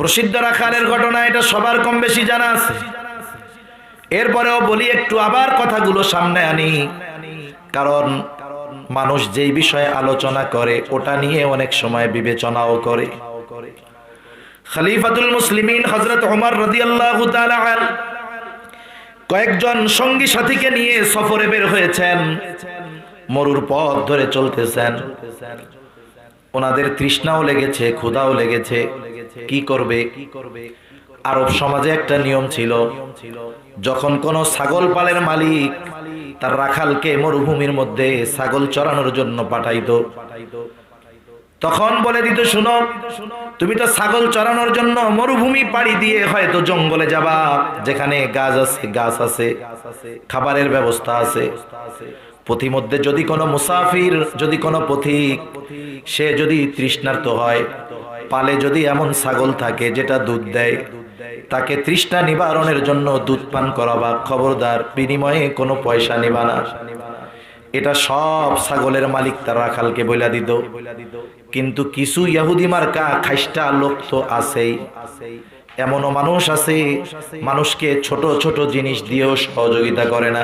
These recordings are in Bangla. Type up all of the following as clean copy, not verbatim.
প্রসিদ্ধ রাখালের ঘটনা, এটা সবার কম বেশি জানা আছে। এরপরেও বলি, একটু আবার কথাগুলো সামনে আনি, কারণ মানুষ যেই বিষয়ে আলোচনা করে ওটা নিয়ে অনেক সময় বিবেচনাও করে। খলিফাতুল মুসলিমিন হযরত ওমর রাদিয়াল্লাহু তাআলা আনহু কয়েকজন সঙ্গী সাথীকে নিয়ে সফরে বের হয়েছেন, মরুর পথ ধরে চলতেছেন। ওনাদের তৃষ্ণাও লেগেছে, ক্ষুধাও লেগেছে, কি করবে? আরব সমাজে একটা নিয়ম ছিল, যখন কোন ছাগল পালের মালিক তার রাখালকে মরুভূমির মধ্যে ছাগল চরানোর জন্য পাঠাইতো, তখন বলে দিত, শুনো, তুমি তো ছাগল চরানোর জন্য মরুভূমি পাড়ি দিয়ে হয়তো জঙ্গলে যাবা, যেখানে গাছ আছে, খাবারের ব্যবস্থা আছে। পথিমধ্যে যদি কোনো মুসাফির, যদি কোনো পথিক, সে যদি তৃষ্ণার্ত হয়, পালে যদি এমন ছাগল থাকে যেটা দুধ দেয়, তাকে তৃষ্ণা নিবারণের জন্য দুধ পান করাবা, খবরদার বিনিময়ে কোনো পয়সা নিবা না। এটা সব ছাগলের মালিক তার রাখালকে বইলা দিত। কিন্তু কিছু ইহুদি মার্কা খাইস্টা লোক তো আছেই, এমনও মানুষ আছে মানুষকে ছোট ছোট জিনিস দিয়েও সহযোগিতা করে না।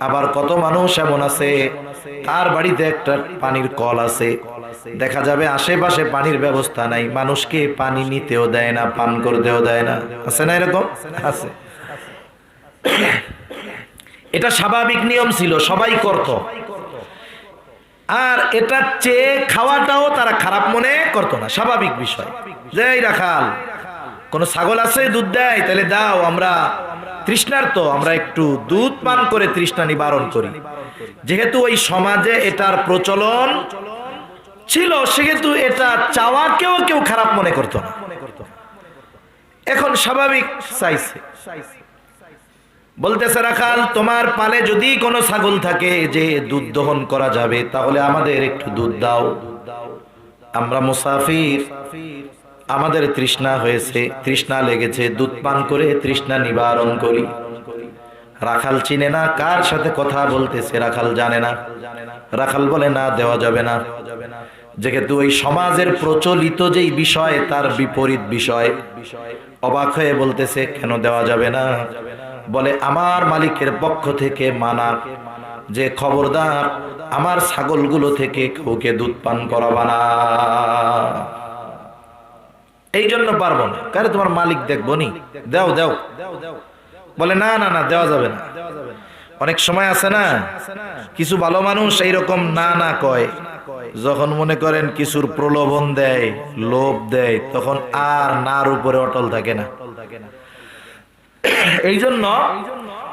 আবার কত মানুষ এমন আছে, তার বাড়িতে একটা পানির কল আছে, দেখা যাবে আশেপাশে পানির ব্যবস্থা নাই, মানুষকে পানি নিতেও দেয় না, পান করতেও দেয় না। আছে না এরকম? আছে। এটা স্বাভাবিক নিয়ম ছিল, সবাই করত। আর এটা চেয়ে খাওয়াটাও তারা খারাপ মনে করত না, স্বাভাবিক বিষয়। যে এই রাখাল, কোন ছাগল আছে দুধ দেয়, তাহলে দাও, আমরা তৃষ্ণার্ত, আমরা একটু দুধ পান করে তৃষ্ণা নিবারণ করি। যেহেতু ওই সমাজে এটার প্রচলন ছিল, সেহেতু এটা চাওয়াকেও কেউ খারাপ মনে করত না। এখন স্বাভাবিক চাইছে, বলতেছে, রাখাল, তোমার পালে যদি কোনো ছাগল থাকে যে দুধ দহন করা যাবে, তাহলে আমাদের একটু দুধ দাও, আমরা মুসাফির, আমাদের তৃষ্ণা হয়েছে, তৃষ্ণা লেগেছে, দুধ পান করে তৃষ্ণা নিবারণ করি। রাখাল চিনে না কার সাথে কথা বলতেছে, রাখাল জানে না। রাখাল বলে, না, দেওয়া যাবে না, যেহেতু ওই সমাজের প্রচলিত যেই বিষয় তার বিপরীত বিষয়। অবাক হয়ে বলতেছে, কেন দেওয়া যাবে না? বলে, আমার মালিকের পক্ষ থেকে মানা, যে খবরদার আমার ছাগলগুলো থেকে কাউকে দুধ পান করাবা না, এই জন্য পারবো না। কারে তোমার মালিক দেখবো নি, দাও দাও। বলে, না না না, দেওয়া যাবে না। অনেক সময় আছে না, কিছু ভালো মানুষ এইরকম না না কয়, যখন মনে করেন কিছুর প্রলোভন দেয়, লোভ দেয়, তখন আর নার উপরে অটল থাকে না। এই জন্য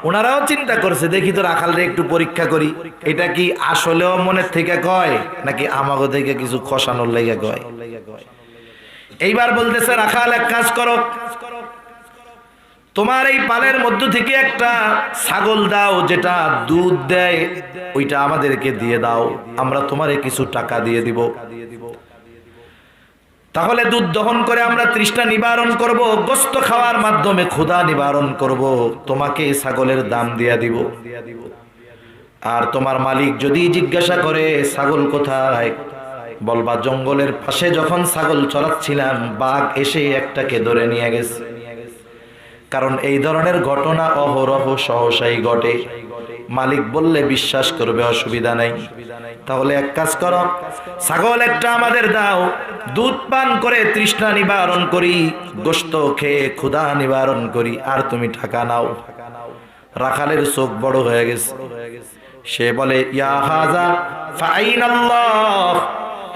ওনারাও চিন্তা করছে, দেখি তো রাখালরে একটু পরীক্ষা করি, এটা কি আসলেও মনের থেকে কয় নাকি আমাগো থেকে কিছু খসানোর লেগে কয়। এইবার বলতেছে, রাখাল, এক কাজ করো, তোমার এই পালের মধ্য থেকে একটা ছাগল দাও যেটা দুধ দেয়, ওইটা আমাদেরকে দিয়ে দাও, আমরা তোমারে কিছু টাকা দিয়ে দিব। তাহলে দুধ দহন করে আমরা তৃষ্ণা নিবারণ করব, গোশত খাওয়ার মাধ্যমে ক্ষুধা নিবারণ করব, তোমাকে ছাগলের দাম দিয়া দিব। আর তোমার মালিক যদি জিজ্ঞাসা করে ছাগল কোথায়, বলবা জঙ্গলের পাশে যখন ছাগল চড়াচ্ছিলাম বাঘ এসে একটাকে ধরে নিয়ে গেছে। কারণ এই ধরনের ঘটনা অহরহ সহসাই ঘটে। মালিক বললে বিশ্বাস করবে, অসুবিধা নাই। তাহলে এক কাজ করো, ছাগল একটা আমাদের দাও, দুধ পান করে তৃষ্ণা নিবারণ করি, গোশত খেয়ে ক্ষুধা নিবারণ করি, আর তুমি টাকা নাও। রাখালের চোখ বড় হয়ে গেছে, সে বলে, ইয়া হাযা ফাইনাল্লাহ,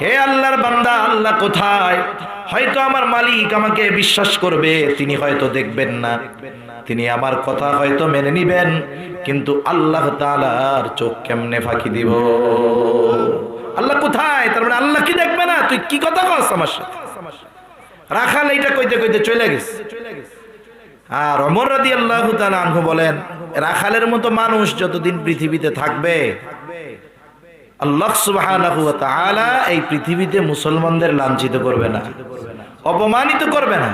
হে আল্লাহর বান্দা, আল্লাহ কোথায়? হয়তো আমার মালিক আমাকে বিশ্বাস করবে, তিনি হয়তো দেখবেন না, তিনি আমার কথা হয়তো মেনে নিবেন, কিন্তু আল্লাহ তাআলার চোখ কেমনে ফাঁকি দিব? আল্লাহ কোথায়? তার মানে আল্লাহ কি দেখবে না? তুই কি কথা কস আমার সাথে? রাখাল এইটা কইতে কইতে চলে গেছে। আর ওমর রাদিয়াল্লাহু তাআলা আনহু বলেন, রাখালের মতো মানুষ যতদিন পৃথিবীতে থাকবে, আল্লাহ সুবহানাহু ওয়া তাআলা এই পৃথিবীতে মুসলমানদের লাঞ্ছিত করবে না, অপমানিত করবে না।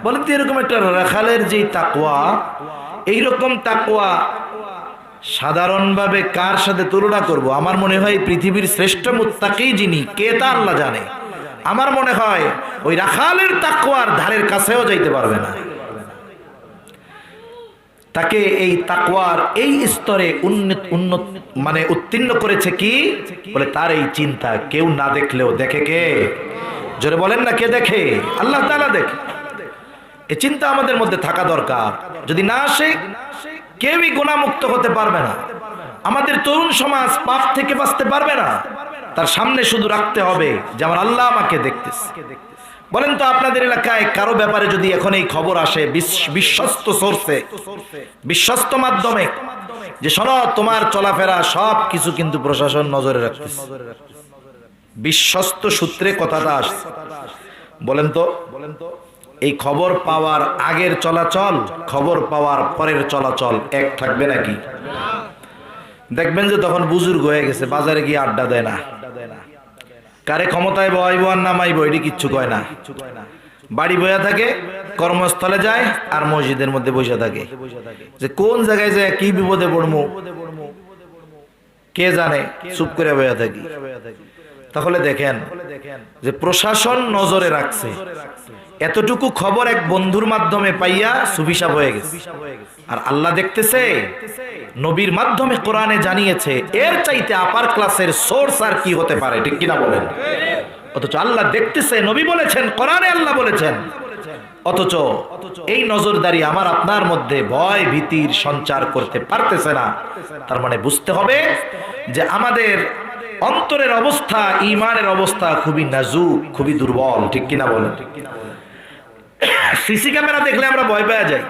বলেন তো, এরকম একটা রাখালের যে তাকওয়া, এইরকম তাকওয়া সাধারণভাবে কার সাথে তুলনা করব? আমার মনে হয় পৃথিবীর শ্রেষ্ঠ মুত্তাকি যিনি, কে তা আল্লাহ জানে। আমার মনে হয় ওই রাখালের তাকওয়ার ধারের কাছেও যাইতে পারবে না। তাকে এই তাকওয়ার এই স্তরে উন্নত মানে উত্তীর্ণ করেছে কি বলে, তার এই চিন্তা কেউ না দেখলেও দেখে কে? জোরে বলেন না, কে দেখে? আল্লাহ তাআলা দেখে। এই চিন্তা আমাদের মধ্যে থাকা দরকার। যদি না আসে, কেউই গুনাহমুক্ত হতে পারবে না। আমাদের তরুণ সমাজ পাপ থেকে বাঁচতে পারবে না। তার সামনে শুধু রাখতে হবে যে আমার আল্লাহ আমাকে দেখতেছে। বলেন তো, আপনাদের এলাকায় কারো ব্যাপারে যদি এখন এই খবর আসে বিশ্বস্ত সোর্সে, বিশ্বস্ত মাধ্যমে, যে শোনো তোমার চলাফেরা সব কিছু কিন্তু প্রশাসন নজরে রাখতেছে, বিশ্বস্ত সূত্রে কথাটা আসছে, বলেন তো এই খবর পাওয়ার আগের চলাচল, খবর পাওয়ার পরের চলাচল এক থাকবে নাকি? দেখবেন যে তখন বুজুর্গ হয়ে গেছে, বাজারে গিয়ে আড্ডা দেয় না, কারে ক্ষমতায় বহাইব আর নামাইব এটি কিচ্ছু কয় না। বাড়ি বইয়া থাকে, কর্মস্থলে যায় আর মসজিদের মধ্যে বসে থাকে, যে কোন জায়গায় যায় কি বিপদে পড়বো কে জানে, চুপ করে বইয়া থাকি। তাহলে দেখেন যে প্রশাসন নজরে রাখছে, এতটুকু খবর এক বন্ধুর মাধ্যমে পাইয়া সুফিসাব হয়ে গেছে। আর আল্লাহ দেখতেছে, নবীর মাধ্যমে কোরআনে জানিয়েছে, এর চাইতে আপার ক্লাসের সোর্স আর কি হতে পারে? ঠিক কিনা বলেন? অথচ আল্লাহ দেখতেছে, নবী বলেছেন, কোরআনে আল্লাহ বলেছেন, অথচ এই নজরদারি আমার আপনার মধ্যে ভয় ভীতির সঞ্চার করতে পারতেছে না। তার মানে বুঝতে হবে যে আমাদের অন্তরের অবস্থা, ঈমানের অবস্থা খুবই নাজুক, খুবই দুর্বল। ঠিক কিনা বলেন? সিসি ক্যামেরা দেখলে আমরা ভয় পেয়ে যাই।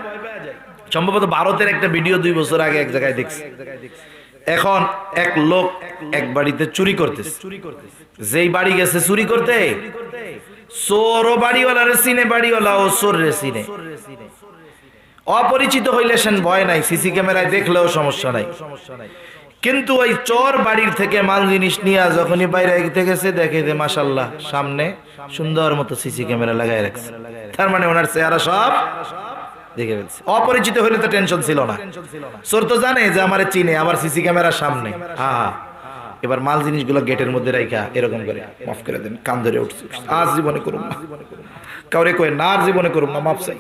সম্ভবত ভারতের একটা ভিডিও 2 বছর আগে এক জায়গায় দেখছি। এখন এক লোক এক বাড়িতে চুরি করতেছে, যেই বাড়ি গেছে চুরি করতে, চোরও বাড়িওয়ালারে চিনে, বাড়িওয়ালাও চোররে চিনে। অপরিচিত হইলে সেন ভয় নাই, সিসি ক্যামেরায় দেখলেও সমস্যা নাই। কিন্তু ওই চোর বাড়ির থেকে মাল জিনিস নিয়ে যখনই বাইরে গেছে, দেখে যে মাশাআল্লাহ সামনে সুন্দর মতো সিসি ক্যামেরা লাগাই রাখছে। তার মানে ওনার চেহারা সব দেখে ফেলছে। অপরিচিত হইলে তো টেনশন ছিল না, চোর তো জানে যে আমারে চিনে, আমার সিসি ক্যামেরার সামনে। হ্যাঁ, এবার মাল জিনিসগুলো গেটের মধ্যে রাখা এরকম করে, মাফ করে দেন, কান ধরে উঠছে, আজ জীবনে করুন না, কাউরে কয়ে না, আর জীবনে করুন না, মাফ চাই।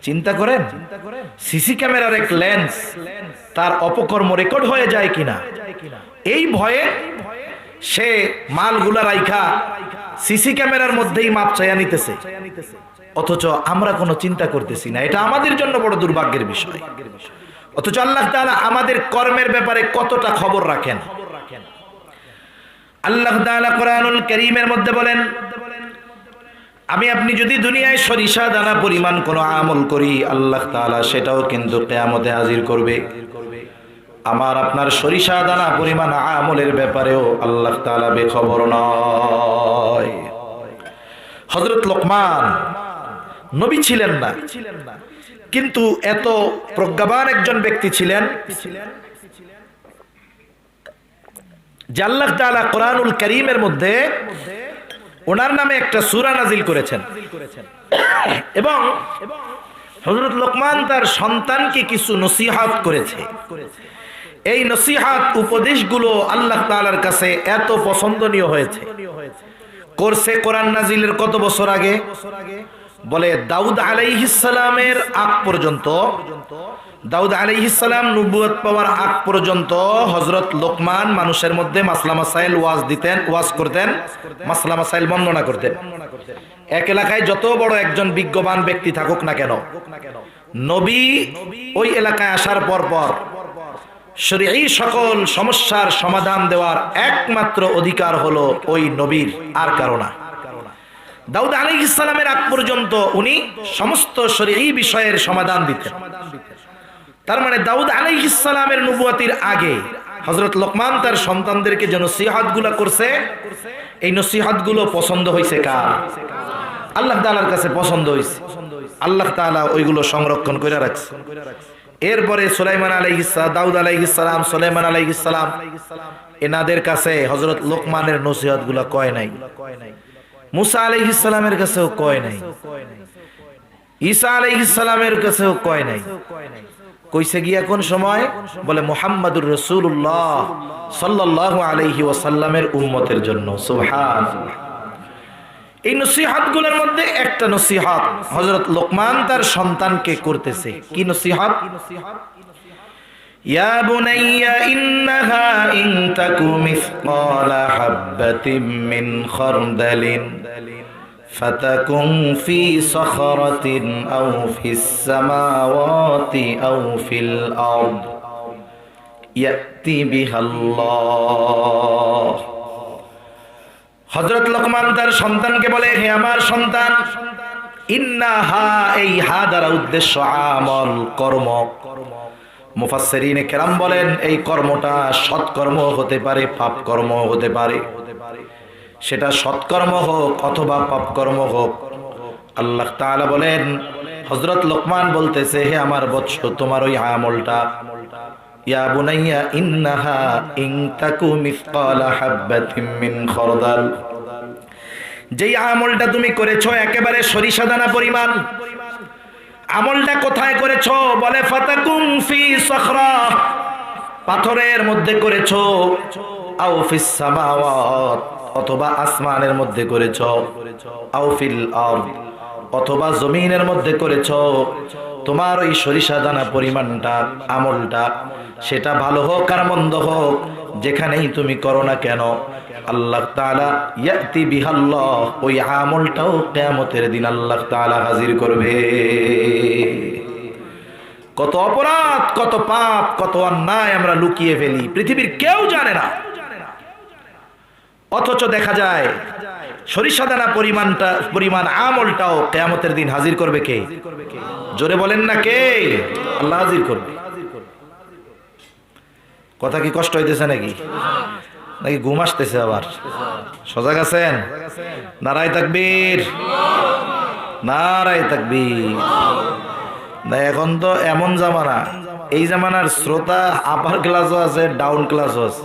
চিন্তা করেন, সিসি ক্যামেরার এক লেন্স, তার অপকর্ম রেকর্ড হয়ে যায় কিনা, এই ভয়ে সে মালগুলা রাইখা সিসি ক্যামেরার মধ্যেই মাপ চাইয়া নিতেছে। অথচ আমরা কোনো চিন্তা করতেছি না। এটা আমাদের জন্য বড় দুর্ভাগ্যের বিষয়। অথচ আল্লাহ তাআলা আমাদের কর্মের ব্যাপারে কতটা খবর রাখেন। আল্লাহ তাআলা কোরআনুল কারীমের মধ্যে বলেন, আমি আপনি যদি দুনিয়ায় সরিষা দানা পরিমাণ কোনো আমল করি, আল্লাহ তাআলা সেটাও কিন্তু কিয়ামতে হাজির করবে। আমার আপনার সরিষা দানা পরিমাণ আমলের ব্যাপারেও আল্লাহ তাআলা বেখবর নয়। হযরত লোকমান নবী ছিলেন না, কিন্তু এত প্রজ্ঞাবান একজন ব্যক্তি ছিলেন যে আল্লাহ তাআলা কোরআনুল কারীমের মধ্যে ওনার নামে একটা সূরা নাজিল করেছেন। এবং হযরত লোকমান তার সন্তানকে কিছু নসিহত করেছে। এই নসিহত উপদেশগুলো আল্লাহ তাআলার কাছে এত পছন্দনীয় হয়েছে। করছে কোরআন নাজিলের কত বছর আগে? বলে দাউদ আলাইহিস সালামের আগ পর্যন্ত, দাউদ আলাইহিস সালাম নবুয়ত পাওয়ার আগ পর্যন্ত হযরত লোকমান মানুষের মধ্যে মাসলা মাসাইল ওয়াজ করতেন, মাসলা মাসাইল বর্ণনা করতেন। এক এলাকায় যত বড় একজন বিজ্ঞবান ব্যক্তি থাকুক না কেন, নবী ওই এলাকায় আসার পর শরঈ সকল সমস্যার সমাধান দেওয়ার একমাত্র অধিকার হলো ওই নবীর, আর কারো না। দাউদ আলাইহিস সালামের আগ পর্যন্ত উনি সমস্ত শরঈ বিষয়ের সমাধান দিতেন। তার মানে দাউদ আলাইহিস সালামের নবুয়তির আগে হযরত লোকমান তার সন্তানদেরকে যে নসিহতগুলো করছে, এই নসিহতগুলো পছন্দ হয়েছে কার? আল্লাহ তাআলার কাছে পছন্দ হয়েছে। আল্লাহ তাআলা ওইগুলো সংরক্ষণ করে রাখছে। এরপরে সুলাইমান আলাইহিস সালাম, দাউদ আলাইহিস সালাম, সুলাইমান আলাইহিস সালাম, এনাদের কাছে হযরত লোকমানের নসিহতগুলো কয় নাই। মুসা আলাইহিস সালামের কাছেও কয় নাই, ঈসা আলাইহিস সালামের কাছেও কয় নাই। কইছে গিয়া কোন সময়? বলে মুহাম্মাদুর রাসূলুল্লাহ সাল্লাল্লাহু আলাইহি ওয়াসাল্লামের উম্মতের জন্য। সুবহানাল্লাহ। এই নসিহতগুলোর মধ্যে একটা নসিহত হযরত লোকমান তার সন্তানকে করতেছে। কি নসিহত? ইয়া বুনাইয়া ইন্নাহা ইন তাকু মিসকালা হাববাতিন মিন খারদালিন ফাতাকুন ফি সখরাতিন আও ফিস সামাওয়াতি আও ফিল আরদ ইয়াতি বিহাল্লাহ। হযরত লোকমান তার সন্তানকে বলে, হে আমার সন্তান, ইন্নাহা, এই হা দ্বারা উদ্দেশ্য আমল, কর্ম। মুফাসসিরিনে কেরাম বলেন এই কর্মটা সৎকর্ম হতে পারে, পাপ কর্ম হতে পারে। সেটা সৎকর্ম হোক অথবা পাপ কর্ম হোক, আল্লাহ তাআলা বলেন, হযরত লোকমান বলতেছে, হে আমার বৎস, তোমার ওই আমলটা, ইয়া বুনাইয়া ইন্নাহা ইন তাকু মিসকালা হাববাতিন মিন খারদাল, যেই আমলটা তুমি করেছো একেবারে সরিষা দানা পরিমাণ, আমলটা কোথায় করেছো? বলে ফাতাকুন ফি সখরা, পাথরের মধ্যে করেছো, আও ফিস সামাওয়াত, অথবা আসমানের মধ্যে করেছো, আও ফিল আরদ, অথবা জমিনের মধ্যে করেছো। তোমার ওই সরিষা দানা পরিমাণটা, আমলটা, সেটা ভালো হোক আর মন্দ হোক, যেখানেই তুমি করো না কেন, আল্লাহ তাআলা ইয়াতি বিহাল্লাহ, ওই আমলটাও কিয়ামতের দিন আল্লাহ তাআলা হাজির করবে। কত অপরাধ, কত পাপ, কত অন্যায় আমরা লুকিয়ে ফেলি, পৃথিবীর কেউ জানে না, অথচ দেখা যায় সরিষা দানা পরিমাণ আমলটাও কিয়ামতের দিন হাজির করবে কে? জোরে বলেন না, কে? আল্লাহ হাজির করবে। কথা কি কষ্ট হইতেছে নাকি? নাকি ঘুম আসতেছে আবার? সজাগ আছেন? নারায়ে তাকবীর, নারায়ে তাকবীর। না, এখন তো এমন জামানা, এই জামানার শ্রোতা আপার ক্লাসও আছে, ডাউন ক্লাসও আছে।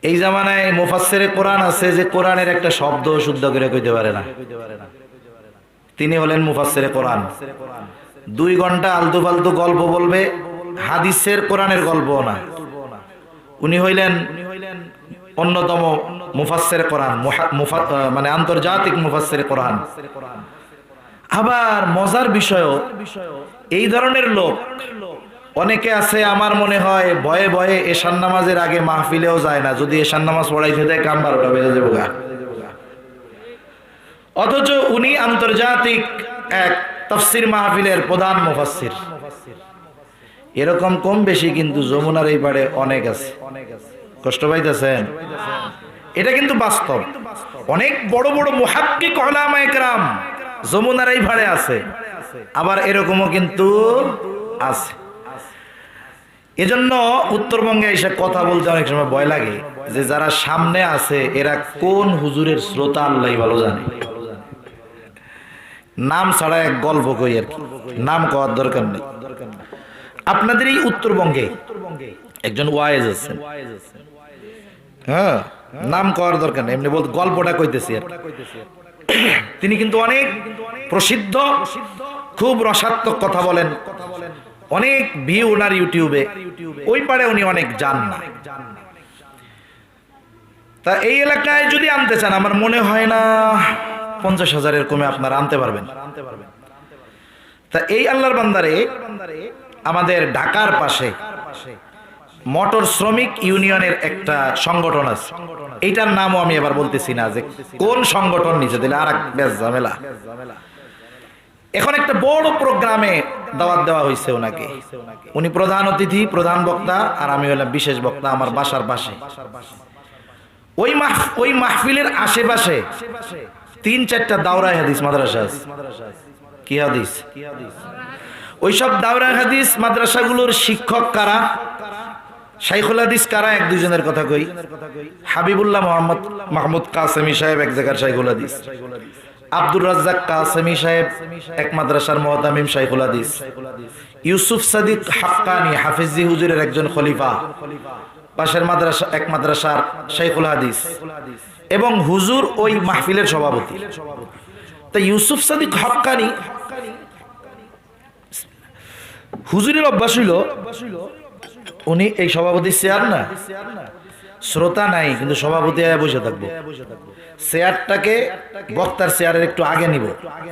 এই জামানায় মুফাসসিরে কোরআন আছে যে কোরআনের একটা শব্দ শুদ্ধ করে কইতে পারে না, তিনি হলেন মুফাসসিরে কোরআন। 2 ঘন্টা আলতু ফালতু গল্প বলবে, হাদিসের কোরআনের গল্প না। উনি হইলেন অন্যতম মুফাসসিরে কোরআন, মানে আন্তর্জাতিক মুফাসসিরে কোরআন। আবার মজার বিষয়, এই ধরনের লোক অনেকে আছে, আমার মনে হয় ভয়ে ভয়ে এশার নামাজের আগে মাহফিলেও যায় না, যদি এশার নামাজ পড়াইতে দেয় কাম 12টা বেজে যাবে গা। অথচ উনি আন্তর্জাতিক এক তাফসীর মাহফিলের প্রধান মুফাসসির। এরকম কম বেশি কিন্তু যমুনার এই পাড়ে অনেক আছে। কষ্ট পাইতেছেন? এটা কিন্তু বাস্তব। অনেক বড় বড় মুহাক্কিক উলামায়ে কেরাম যমুনার এই পাড়ে আছে, আবার এরকমও কিন্তু আছে। এজন্য উত্তরবঙ্গে এসে কথা বলতে অনেক সময় ভয় লাগে, যে যারা সামনে আছে এরা কোন হুজুরের শ্রোতা আল্লাহই ভালো জানে। নাম ছাড়া এক গল্প কই আর কি, নাম কওয়ার দরকার নেই। আপনাদের এই উত্তরবঙ্গে একজন ওয়াইজ আছে, হ্যাঁ, নাম কওয়ার দরকার নেই, এমনি বলতে গল্পটা কইতেছি আর। তিনি কিন্তু অনেক প্রসিদ্ধ, খুব রসাত্মক কথা বলেন, অনেক ভিউ ওনার ইউটিউবে। ওই পারে উনি অনেক যান না। তা এই এলাকায় যদি আনতে চান, আমার মনে হয় না 50,000-এর কমে আপনারা আনতে পারবেন। তা এই আল্লাহর বান্দারে আমাদের ঢাকার পাশে মোটর শ্রমিক ইউনিয়নের একটা সংগঠন আছে, এইটার নামও আমি এবার বলতেছি না যে কোন সংগঠন নিচে দিলে আর এক বেশ ঝামেলা। এখন একটা বড় প্রোগ্রামে দাওয়াত দেওয়া হয়েছে ওনাকে, উনি প্রধান অতিথি, প্রধান বক্তা, আর আমি হলাম বিশেষ বক্তা আমার বাসার পাশে। ওই মাহফিলের আশেপাশে 3-4টা দাওরায়ে হাদিস মাদ্রাসা আছে। কি হাদিস? ওইসব দাওরায়ে হাদিস মাদ্রাসাগুলোর শিক্ষক কারা, শাইখুল হাদিস কারা, 1-2 জনের কথা কই। হাবিবুল্লাহ মাহমুদ কাসেমি সাহেব এক জায়গার শাইখুল হাদিস, আব্দুর রাজ্জাক কাসেমি সাহেব এক মাদ্রাসার মুহতামিম শাইখুল হাদিস, ইউসুফ সাদিক হাক্কানি হাফিজি হুজুরের একজন খলিফা, পাশের মাদ্রাসা এক মাদ্রাসার শাইখুল হাদিস, এবং হুজুর ওই মাহফিলের সভাপতি। তা ইউসুফ সাদিক হাক্কানি হুজুরের অভ্যাস হইল, উনি এই সভাপতি চেয়ার না, শ্রোতা নাই কিন্তু সভাপতি বসে থাকবো, চেয়ারটাকে বক্তার চেয়ারের একটু আগে নিব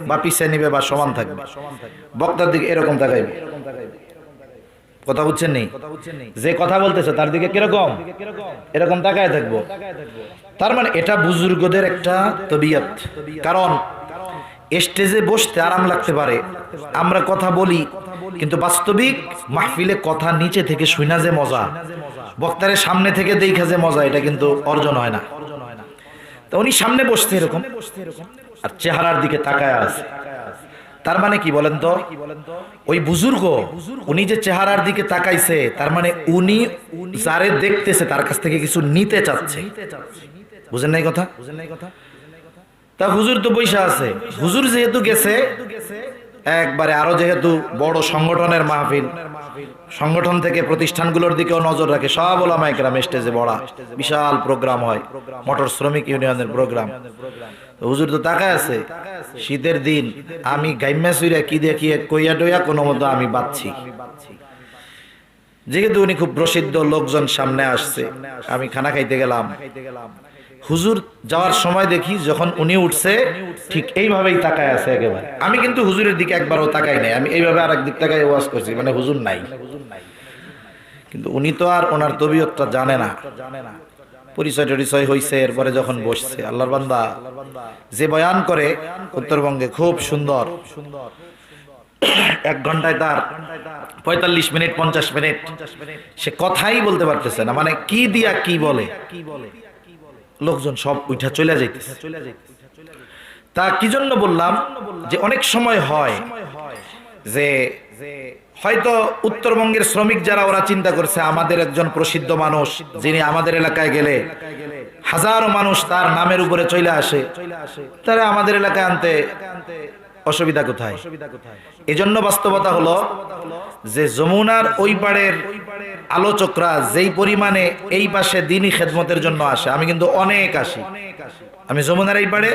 বা পিছিয়ে নিবে বা সমান থাকবে, বক্তার দিকে এরকম তাকাইবে। কথা বুঝছেন নি? যে কথা বলতেছে তার দিকে কিরকম, এরকম তাকায় থাকবো। তার মানে এটা বুজুর্গদের একটা তবিয়ত। কারণ স্টেজে বসতে আরাম লাগতে পারে, আমরা কথা বলি, কিন্তু বাস্তবিক মাহফিলে কথা নিচে থেকে শুনা যে মজা, বক্তারের সামনে থেকে দেখা যে মজা, এটা কিন্তু অর্জন হয় না। তো উনি সামনে বসতে এরকম আর চেহারার দিকে তাকায় আছে। তার মানে কি বলেন তো, ওই বুজুর্গ উনি যে চেহারার দিকে তাকাইছে, তার মানে উনি যারে দেখতেছে তার কাছ থেকে কিছু নিতে চাচ্ছে। বুঝেন নাই কথা? তা হুজুর তো বৈশা আছে, হুজুর যেহেতু গেছে একবারে, আরো যেহেতু বড় সংগঠনের মাহফিল, সংগঠন থেকে প্রতিষ্ঠানগুলোর দিকেও নজর রাখে, সব ওলামায়ে কেরাম স্টেজে বড়া, বিশাল প্রোগ্রাম হয়, মোটর শ্রমিক ইউনিয়নের প্রোগ্রাম। হুজুর তো তাকায় আছে, শীতের দিন আমি গাইম্যা সুইরা কি দেখি কইয়া টইয়া কোনো মতো আমি বাঁচছি। যেহেতু উনি খুব প্রসিদ্ধ, লোকজন সামনে আসছে, আমি খানা খাইতে গেলাম। হুজুর যাওয়ার সময় দেখি যখন উনি উঠছে ঠিক এইভাবেই তাকায় আছে একেবারে। আমি কিন্তু হুজুরের দিকে একবারও তাকাই নাই, আমি এইভাবে আরেক দিক তাকায় ওয়াজ করছি, মানে হুজুর নাই। কিন্তু উনি তো আর ওনার তবিয়তটা জানে না, পরিচয় টরিচয় হইছে, এরপরে যখন বসছে, আল্লাহর বান্দা যে বয়ান করে উত্তরবঙ্গে খুব সুন্দর, 1 ঘন্টায় তার 45 মিনিট 50 মিনিট সে কথাই বলতে পারতেছে না, মানে কি দিয়া কি বলে, লোকজন সব উঠা চলে যাইতেছে। তা কি জন্য বললাম, যে অনেক সময় হয় যে হয়তো উত্তরবঙ্গের শ্রমিক যারা, ওরা চিন্তা করছে আমাদের একজন প্রসিদ্ধ মানুষ যিনি আমাদের এলাকায় গেলে হাজারো মানুষ তার নামের উপরে চলে আসে, তারা আমাদের এলাকায় আনতে অসুবিধা কোথায়? এজন্য বাস্তবতা হলো যে যমুনার ওই পাড়ের আলোচকরা যেই পরিমাণে এই পাশে দ্বীনি খেদমতের জন্য আসে, আমি কিন্তু অনেক আসি, আমি যমুনার এই পাড়ে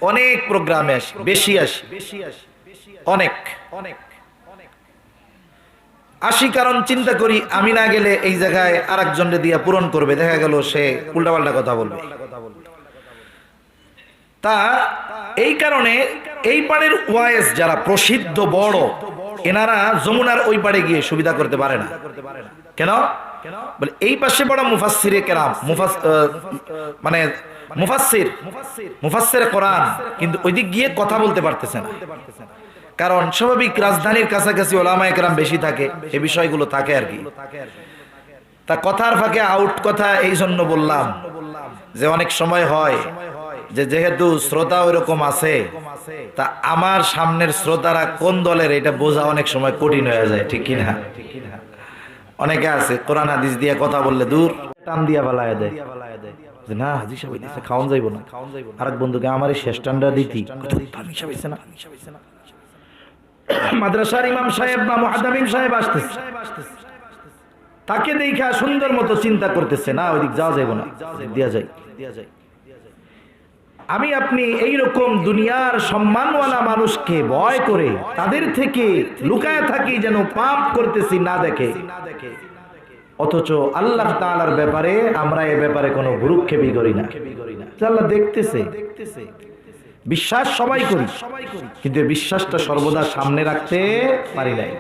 অনেক প্রোগ্রামে আসি, বেশি আসি, অনেক আসি, কারণ চিন্তা করি আমি না গেলে এই জায়গায় আরেকজনকে দিয়ে পূরণ করবে, দেখা গেল সে উল্টাপাল্টা কথা বলবে। তা এই কারণে এই পাড়ের ওয়াইজ যারা প্রসিদ্ধ বড়, এনারা যমুনার ওই পাড়ে গিয়ে সুবিধা করতে পারে না। কেন? বলে এই পাশে বড় মুফাসসিরে কেরাম, মানে মুফাসসির কোরআন, কিন্তু ওইদিক গিয়ে কথা বলতে পারতেছে না। কারণ স্বাভাবিক রাজধানীর কাছাকাছি ওলামায়ে কেরাম বেশি থাকে, এই বিষয়গুলো থাকে আর কি। তা কথার ফাঁকে আউট কথা এই জন্য বললাম যে অনেক সময় হয় যে যেহেতু শ্রোতা ওইরকম আছে, তা আমার সামনের শ্রোতারা কোন দলের এটা বোঝা অনেক সময় কঠিন হয়ে যায়, ঠিক কিনা? অনেকে আছে কোরআন হাদিস দিয়ে কথা বললে দূর টান দিয়া বালায় দেয়, না হাজি সাহেব দিছে খাওন যাইবো না, আরেক বন্ধুকে আমার শেষ টান্ডা দিতি না, মাদ্রাসার ইমাম সাহেব বা মুহাদ্দিম সাহেব আসতেছে, তাকে দেখা সুন্দর মতো চিন্তা করতেছে, না ওইদিক যাওয়া যাইবো না, দিয়া যায়। আমি আপনি এইরকম দুনিয়ার সম্মানওয়ালা মানুষকে ভয় করে তাদের থেকে লুকায় থাকি, যেন পাপ করতেছি না দেখে, অথচ আল্লাহ তাআলার ব্যাপারে আমরা এই ব্যাপারে কোনো ভ্রুক্ষেপই করি না। আল্লাহ দেখতেছে, বিশ্বাস সবাই করি, কিন্তু বিশ্বাসটা সর্বদা সামনে রাখতে পারি নাই।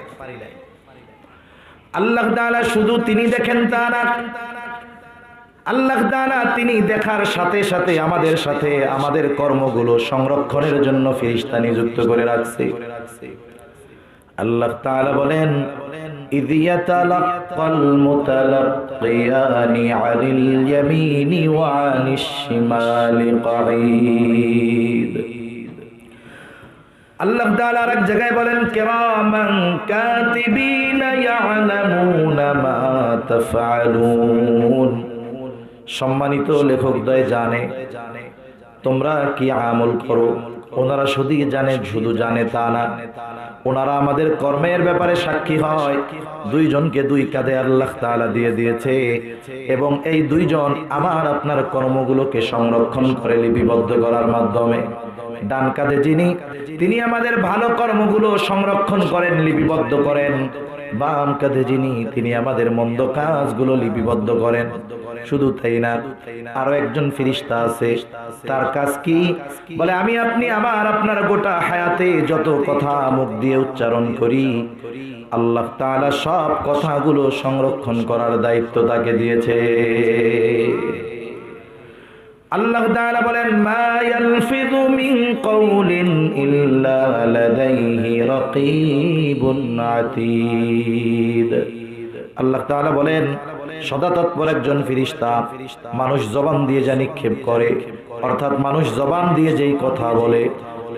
আল্লাহ তাআলা শুধু তিনি দেখেন তা না, আল্লাহ তাআলা তিনি দেখার সাথে সাথে আমাদের সাথে আমাদের কর্মগুলো সংরক্ষণের জন্য ফেরেশতা নিযুক্ত করে রাখছে। আল্লাহ তাআলা বলেন, ইয ইয়াতালাক্কাল মুতালাক্কিয়ানি আনিল ইয়ামিনি ওয়া আনিশ শিমালি কাঈদ। আল্লাহ তাআলা এক জায়গায় বলেন, কিরামান কাতিবিনা ইয়ালামুনা মা তাফআলুন। সম্মানিত লেখকদ্বয় জানে তোমরা কি আমল করো, ওনারা শুধু জানে তা না, ওনারা আমাদের কর্মের ব্যাপারে সাক্ষী হয়। দুইজনকে দুই কাঁধে আল্লাহ তাআলা দিয়ে দিয়েছে, এবং এই দুইজন আমার আপনার কর্মগুলোকে সংরক্ষণ করে লিপিবদ্ধ করার মাধ্যমে। ডান কাঁধে যিনি, তিনি আমাদের ভালো কর্মগুলো সংরক্ষণ করেন, লিপিবদ্ধ করেন। বাম কাঁধে যিনি, তিনি আমাদের মন্দ কাজগুলো লিপিবদ্ধ করেন। শুধু তাই না, আরো একজন ফেরেশতা আছে, তার কাজ কি? বলে আমি আপনি আপনার গোটা হায়াতে যত কথা মুখ দিয়ে উচ্চারণ করি, আল্লাহ তাআলা সব কথাগুলো সংরক্ষণ করার দায়িত্ব তাকে দিয়েছে। আল্লাহ তাআলা বলেন, মা ইয়ালফিযু মিন কাওলিন ইল্লা লাদাইহি রাকীবুন আতীদ। আল্লাহ তাআলা বলেন, সদা তৎপর একজন ফেরেশতা মানুষ জবান দিয়ে যা নিক্ষেপ করে, অর্থাৎ মানুষ জবান দিয়ে যেই কথা বলে,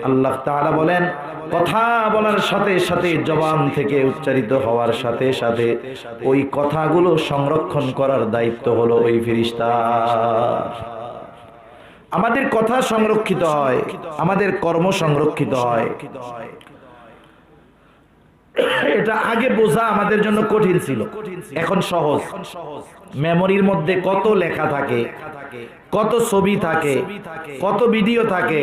আল্লাহ তাআলা বলেন কথা বলার সাথে সাথে জবান থেকে উচ্চারিত হওয়ার সাথে সাথে ওই কথাগুলো সংরক্ষণ করার দায়িত্ব হলো ওই ফেরেশতার। আমাদের কথা সংরক্ষিত হয়, আমাদের কর্ম সংরক্ষিত হয়। এটা আগে বোঝা আমাদের জন্য কঠিন ছিল, এখন সহজ। মেমোরির মধ্যে কত লেখা থাকে, কত ছবি থাকে, কত ভিডিও থাকে,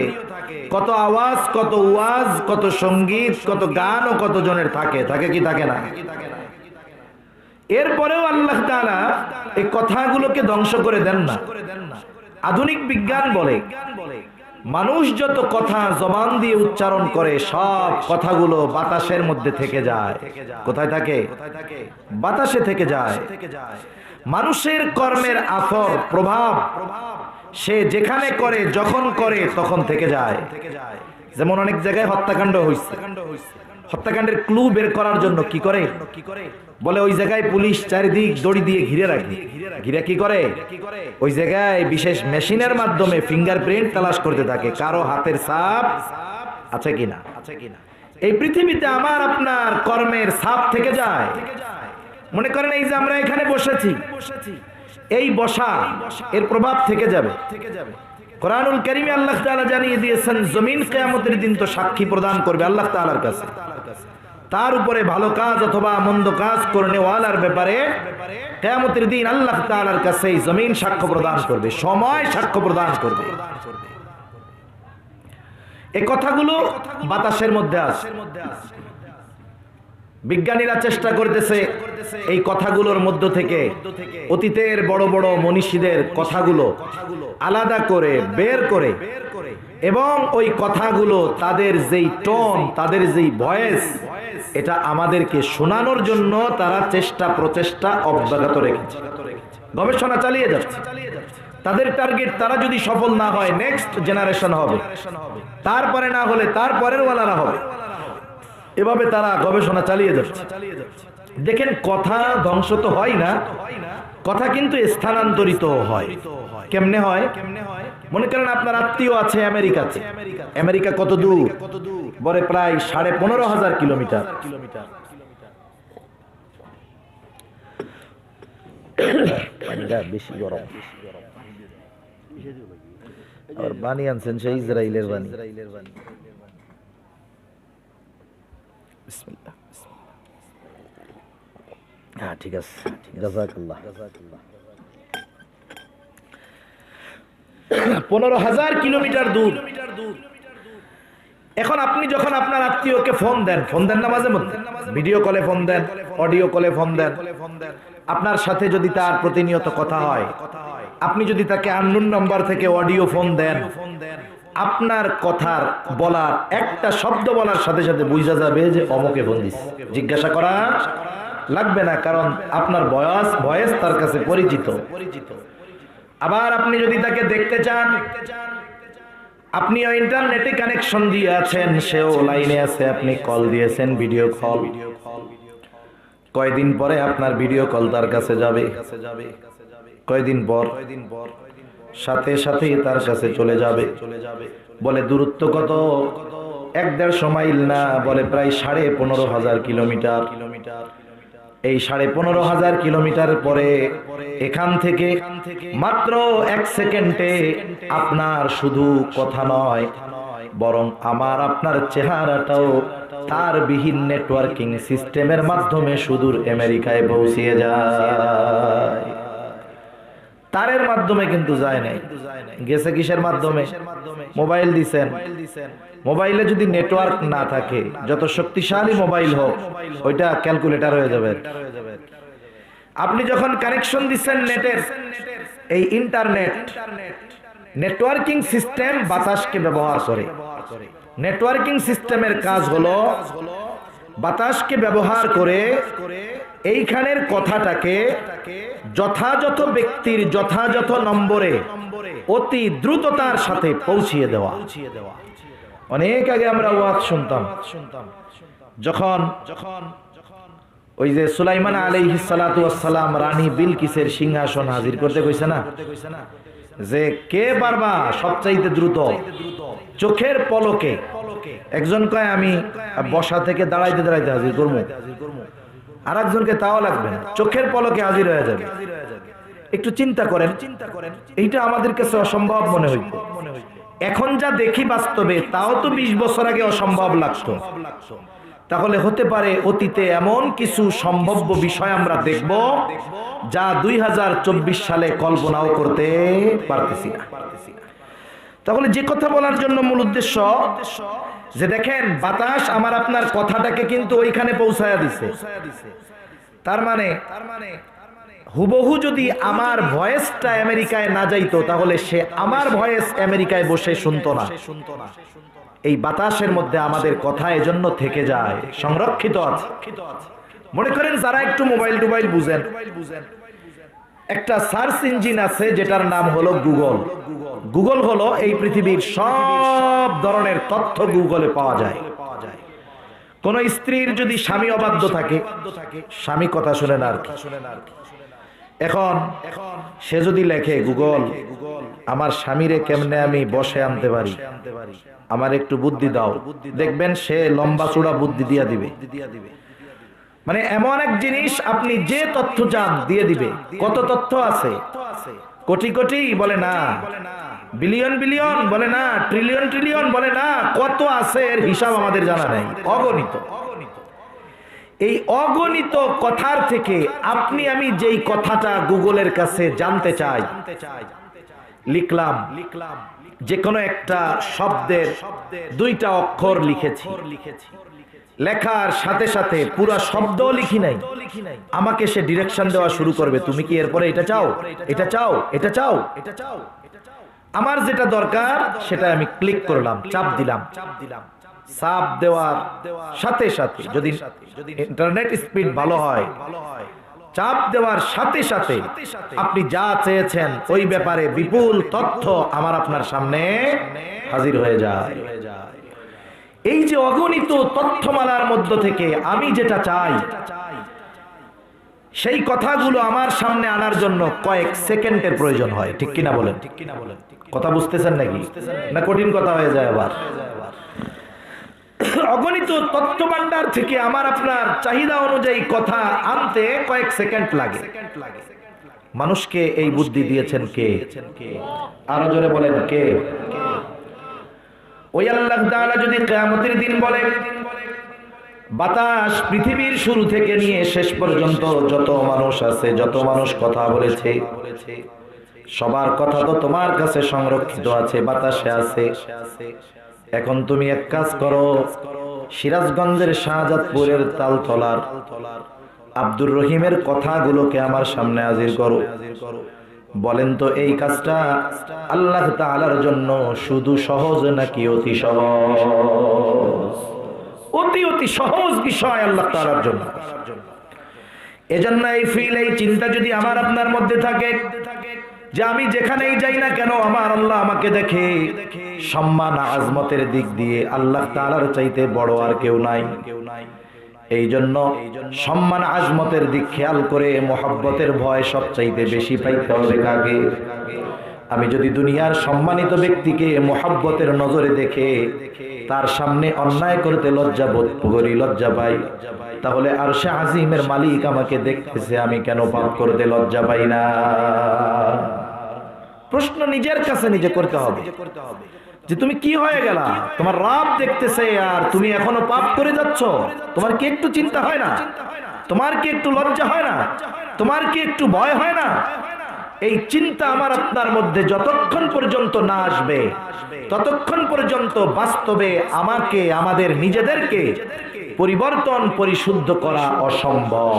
কত আওয়াজ, কত ওয়াজ, কত সঙ্গীত, কত গান ও কত জনের থাকে, থাকে কি থাকে না? এরপরেও আল্লাহ তাআলা এই কথাগুলোকে ধ্বংস করে দেন না। আধুনিক বিজ্ঞান বলে মানুষ যত কথা জবান দিয়ে উচ্চারণ করে সব কথাগুলো বাতাসের মধ্যে থেকে যায়। কোথায় থাকে? বাতাসে থেকে যায়। মানুষের কর্মের আসর প্রভাব সে যেখানে করে, যখন করে, তখন থেকে যায়। যেমন অনেক জায়গায় হত্যাকাণ্ড হয়েছে, হত্যাকাণ্ডের ক্লু বের করার জন্য কি করে? বলে ওই জায়গায় পুলিশ চারিদিক দড়ি দিয়ে ঘিরে রাখে। ঘিরে কি করে? ওই জায়গায় বিশেষ মেশিনের মাধ্যমে ফিঙ্গারপ্রিন্ট তালাশ করতে থাকে, কারো হাতের ছাপ আছে কিনা। এই পৃথিবীতে আমার আপনার কর্মের ছাপ থেকে যায়। মনে করেন এই যে আমরা এখানে বসেছি, এই বসা এর প্রভাব থেকে যাবে। কোরআনুল কারীমে আল্লাহ তাআলা জানিয়ে দিয়েছেন জমিন কিয়ামতের দিন তো সাক্ষী প্রদান করবে আল্লাহ তাআলার কাছে। তার উপরে ভালো কাজ অথবা মন্দ কাজ করনেওয়ালার ব্যাপারে কিয়ামতের দিন আল্লাহ তাআলার কাছে জমিন সাক্ষ্য প্রদান করবে, সময় সাক্ষ্য প্রদান করবে। এই কথাগুলো বাতাসের মধ্যে আছে। বিজ্ঞানীরা চেষ্টা করতেছে এই কথাগুলোর মধ্য থেকে অতীতের বড় বড় মনীষীদের কথাগুলো আলাদা করে বের করে, এবং ওই কথাগুলো তাদের যেই টোন, তাদের যেই ভয়েস, এটা আমাদেরকে শোনানোর জন্য তারা প্রচেষ্টা অব্যাহত রেখেছে, গবেষণা চালিয়ে যাচ্ছে। তাদের টার্গেট, তারা যদি সফল না হয় নেক্সট জেনারেশন হবে, তারপরে না হলে তারপরের ওয়ালারা হবে। এভাবে তারা গবেষণা চালিয়ে যাচ্ছে। দেখেন কথা ধ্বংস তো হয় না, কথা কিন্তু স্থানান্তরিত হয়। কেমনে হয়? মনে করেন আপনার আত্মীয় আছে আমেরিকাতে। আমেরিকা কত দূর? বলে প্রায় 15,500 কিলোমিটার। বেশি গরম। আর বানি আনছেন সেই ইসরায়েলের বানি। বিসমিল্লাহ। হ্যাঁ, ঠিক আছে, জাযাকাল্লাহ। 15,000 কিলোমিটার দূর। এখন আপনি যখন আপনার আত্মীয়কে ফোন দেন না মাঝে মধ্যে, ভিডিও কলে ফোন দেন, অডিও কলে ফোন দেন, আপনার সাথে যদি তার প্রতিনিয়ত কথা হয়, আপনি যদি তাকে আননোন নাম্বার থেকে অডিও ফোন দেন, আপনার কথার বলার একটা শব্দ বলার সাথে সাথে বুঝা যাবে যে অমুকে ফোন দিছে। জিজ্ঞাসা করা লাগবে না, কারণ আপনার ভয়েস তার কাছে পরিচিত। আবার আপনি যদি তাকে দেখতে চান, আপনিও ইন্টারনেটে কানেকশন দিয়ে আছেন, সেও লাইনে আছে, আপনি কল দিয়েছেন, ভিডিও কল। কয়দিন পরে আপনার ভিডিও কল তার কাছে যাবে, কয়দিন পর সাথে সাথে তার কাছে চলে যাবে। বলে দূরত্ব কত? 1-1.5 মাইল না, বলে প্রায় 15,500 কিলোমিটার। এই 15,500 কিলোমিটার পরে এখান থেকে মাত্র 1 সেকেন্ডে আপনার শুধু কথা নয়, বরং আমার আপনার চেহারাটাও তার বিহীন নেটওয়ার্কিং সিস্টেমের মাধ্যমে সুদূর আমেরিকায় পৌঁছিয়ে যায়। তারের মাধ্যমে কিন্তু যায় নাই, গেছে কিসের মাধ্যমে? মোবাইল দিছেন। মোবাইলে যদি নেটওয়ার্ক না থাকে, যত শক্তিশালী মোবাইল হোক, ওইটা ক্যালকুলেটর হয়ে যাবে। আপনি যখন কানেকশন দিচ্ছেন নেটের, এই ইন্টারনেট নেটওয়ার্কিং সিস্টেম বাতাসকে ব্যবহার করে। নেটওয়ার্কিং সিস্টেমের কাজ হলো বাতাসকে ব্যবহার করে এইখানের কথাটাকে যথাযথ ব্যক্তির যথাযথ নম্বরে অতি দ্রুততার সাথে পৌঁছিয়ে দেওয়া। অনেক আগে আমরা ওয়াজ শুনতাম, যখন ওই যে সুলাইমান আলাইহিস সালাতু ওয়াস সালাম রানী বিলকিসের সিংহাসন হাজির করতে কইছে না, যে কে পারবা সবচাইতে দ্রুত চোখের পলকে। একজন কয় আমি বসা থেকে দাঁড়াইতে দাঁড়াইতে হাজির করবো, আর একজনকে তাও লাগবে না, চোখের পলকে হাজির হয়ে যাবে। একটু চিন্তা করেন, এইটা আমাদের কাছে অসম্ভব মনে হইত। এখন যা দেখি বাস্তবে তাও তো 20 বছর আগে অসম্ভব লাগতো। তাহলে হতে পারে অতীতে এমন কিছু সম্ভাব্য বিষয় আমরা দেখব যা 2024 সালে কল্পনাও করতে পারতেছি না। তাহলে যে কথা বলার জন্য মূল উদ্দেশ্য যে দেখেন বাতাস আমার আপনার কথাটাকে কিন্তু ওইখানে পৌঁছায়া দিছে। তার মানে হুবহু যদি আমার ভয়েসটা আমেরিকায় না যাইতো তাহলে সে আমার ভয়েস আমেরিকায় বসে শুনতো না। এই বাতাসের মধ্যে আমাদের কথা এজন্য থেকে যায়, সংরক্ষিত আছে। মনে করেন যারা একটু মোবাইল টোবাইল বুঝেন, একটা সার্চ ইঞ্জিন আছে যেটার নাম হলো গুগল। গুগল হলো এই পৃথিবীর সব ধরনের তথ্য গুগলে পাওয়া যায়। কোন স্ত্রীর যদি স্বামী অবাধ্য থাকে, স্বামী কথা শুনে না আর কি, এখন সে যদি লেখে গুগল আমার স্বামীরে কেমনে আমি বসে আনতে পারি, আমার একটু বুদ্ধি দাও, দেখবেন সে লম্বা চূড়া বুদ্ধি দিয়া দিবে। মানে এমন এক জিনিস আপনি যে তথ্য চান দিয়ে দিবে। কত তথ্য আছে, কোটি কোটি বলে না, বিলিয়ন বিলিয়ন বলে না, ট্রিলিয়ন ট্রিলিয়ন বলে না, কত আছে এর হিসাব আমাদের জানা নেই, অগণিত। এই অগণিত কথার থেকে আপনি আমি যেই কথাটা গুগলের কাছে জানতে চাই, লিখলাম, যে কোনো একটা শব্দের 2টা অক্ষর লিখেছি, লেখার সাথে সাথে পুরা শব্দ লিখি নাই, আমাকে সে ডিরেকশন দেওয়া শুরু করবে, তুমি কি এরপরে এটা চাও, এটা চাও, এটা চাও, এটা চাও। আমার যেটা দরকার সেটা আমি ক্লিক করলাম, চাপ দিলাম। চাপ দেওয়ার সাথে সাথে যদি ইন্টারনেট স্পিড ভালো হয়, চাপ দেওয়ার সাথে সাথে আপনি যা চেয়েছেন ওই ব্যাপারে বিপুল তথ্য আমার আপনার সামনে হাজির হয়ে যায়। এই যে অগণিত তথ্যমালার মধ্য থেকে আমি যেটা চাই সেই কথাগুলো আমার সামনে আনার জন্য কয়েক সেকেন্ডের প্রয়োজন হয়, ঠিক কিনা বলেন? কথা বুঝতেছেন নাকি, না কঠিন কথা হয়ে যায় আবার? অগণিত তথ্য ভান্ডার থেকে আমার আপনার চাহিদা অনুযায়ী কথা আনতে কয়েক সেকেন্ড লাগে। মানুষকে এই বুদ্ধি দিয়েছেন কে? আরো জোরে বলেন কে? ওই আল্লাহ তাআলা যদি কিয়ামতের দিন বলে বাতাস পৃথিবীর শুরু থেকে নিয়ে শেষ পর্যন্ত যত মানুষ আছে, যত মানুষ কথা বলেছে, সবার কথা তো তোমার কাছে সংরক্ষিত আছে, বাতাসে আছে। এখন তুমি এক কাজ করো, সিরাজগঞ্জের শাহজাদপুরের তালতলার আব্দুর রহিমের কথাগুলোকে আমার সামনে হাজির করো। বলেন তো এই কাজটা আল্লাহ তাআলার জন্য শুধু সহজ নাকি অতি সহজ? অতি অতি সহজ বিষয় আল্লাহ তাআলার জন্য। এজন্য এই ফিল, এই চিন্তা যদি আমার আপনার মধ্যে থাকে যে আমি যেখানেই যাই না কেন আমার আল্লাহ আমাকে দেখে, সম্মান আজমতের দিক দিয়ে আল্লাহ তাআলার চাইতে বড় আর কেউ নাই। এই জন্য সম্মান আজমতের দিক খেয়াল করে মহব্বতের ভয় সবচাইতে বেশি পাইতে হবে কাকে? আমি যদি দুনিয়ার সম্মানিত ব্যক্তিকে মহব্বতের নজরে দেখে তার সামনে অন্যায় করতে লজ্জা বোধ করি, লজ্জা পাই, তাহলে আরশে আজিমের মালিক আমাকে দেখতেছে, আমি কেন পাপ করতে লজ্জা পাই না? প্রশ্ন নিজের কাছে নিজে করতে হবে যে তুমি কি হয়ে গেলা, তোমার রব দেখতেছে আর তুমি এখনো পাপ করে যাচ্ছ। তোমার কি একটু চিন্তা হয় না? তোমার কি একটু লজ্জা হয় না? তোমার কি একটু ভয় হয় না? এই চিন্তা আমার আপনার মধ্যে যতক্ষণ পর্যন্ত না আসবে ততক্ষণ পর্যন্ত বাস্তবে আমাকে, আমাদের নিজেদেরকে পরিবর্তন, পরিশুদ্ধ করা অসম্ভব।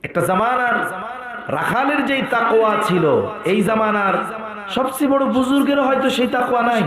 একটা জামানার রাখালের যেই তাকওয়া ছিল, এই জামানার সবচেয়ে বড় বুজুর্গেরও হয়তো সেই তাকওয়া নাই।